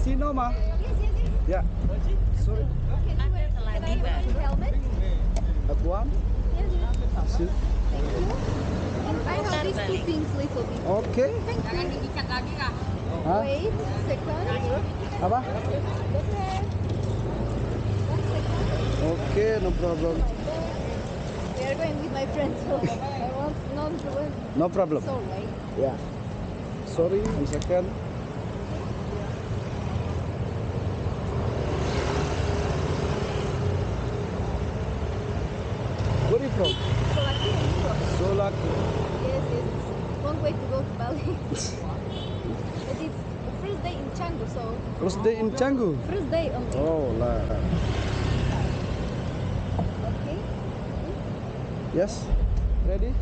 Sino, ma? Yes, yes, yes. Yeah. Sorry. Okay, can I wear your helmet? Aguan? Yes, yes. Si- Thank you. I have these two things little bit. Okay. Thank you. Ha? Wait, second. Apa? Okay. 1 second. Okay, no problem. My bag. We are going with my friends, so I want not to win. No problem. So late. Yeah. Sorry, 1 second. Where are you from? So lucky in Europe. So lucky. Yes, yes. Long way to go to Bali. But it's the first day in Canggu, so First day in Canggu. first day only. Oh lah. Okay. Yes. Ready?